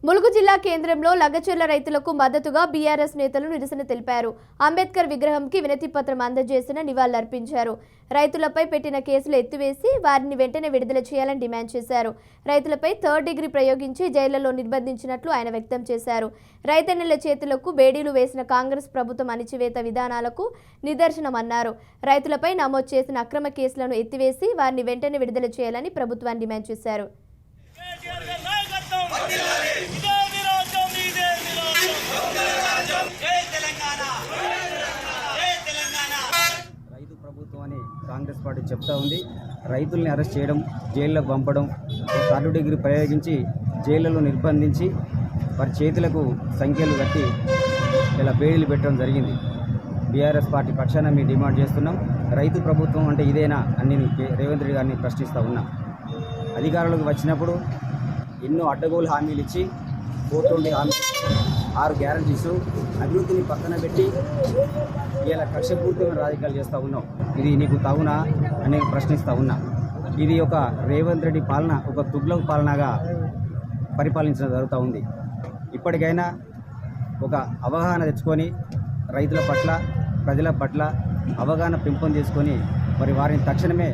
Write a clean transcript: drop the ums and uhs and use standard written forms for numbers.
ములుగు జిల్లా కేంద్రంలో లగచెర్ల రైతులకు మద్దతుగా బీఆర్ఎస్ నేతలు నిరసన తెలిపారు. అంబేద్కర్ విగ్రహంకి వినతి పత్రం అందజేసిన నివాళులర్పించారు. రైతులపై పెట్టిన కేసులు ఎత్తివేసి వారిని వెంటనే విడుదల చేయాలని డిమాండ్ చేశారు. రైతులపై థర్డ్ డిగ్రీ ప్రయోగించి జైళ్లలో నిర్బంధించినట్లు ఆయన వ్యక్తం చేశారు. రైతన్నల చేతులకు బేడీలు వేసిన కాంగ్రెస్ ప్రభుత్వం అణిచివేత విధానాలకు నిదర్శనమన్నారు. రైతులపై నమోదు చేసిన అక్రమ కేసులను ఎత్తివేసి వారిని వెంటనే విడుదల చేయాలని ప్రభుత్వాన్ని డిమాండ్ చేశారు. రైతు ప్రభుత్వం అని కాంగ్రెస్ పార్టీ చెప్తా ఉంది. రైతుల్ని అరెస్ట్ చేయడం, జైల్లోకి పంపడం, థర్డ్ డిగ్రీ ప్రయోగించి జైళ్లలో నిర్బంధించి వారి చేతులకు సంఖ్యలు కట్టి ఇలా బేడీలు పెట్టడం జరిగింది. బీఆర్ఎస్ పార్టీ పక్షాన మేము డిమాండ్ చేస్తున్నాం. రైతు ప్రభుత్వం అంటే ఇదేనా అని రేవంత్ రెడ్డి గారిని ప్రశ్నిస్తూ ఉన్నాం. అధికారులకు వచ్చినప్పుడు ఎన్నో అడ్డగోలు హామీలు ఇచ్చి 420 హామీలు, 6 గ్యారంటీసు, అభివృద్ధిని పక్కన పెట్టి ఇలా కక్షపూర్తిమైన రాజకీయాలు చేస్తూ ఉన్నాం. ఇది నీకు తగునా అని ప్రశ్నిస్తూ ఉన్నా. ఇది ఒక రేవంత్ రెడ్డి పాలన, ఒక తుగ్లక్ పాలనగా పరిపాలించడం జరుగుతూ ఉంది. ఇప్పటికైనా ఒక అవగాహన తెచ్చుకొని రైతుల పట్ల, ప్రజల పట్ల అవగాహన పెంపొందించుకొని మరి వారిని తక్షణమే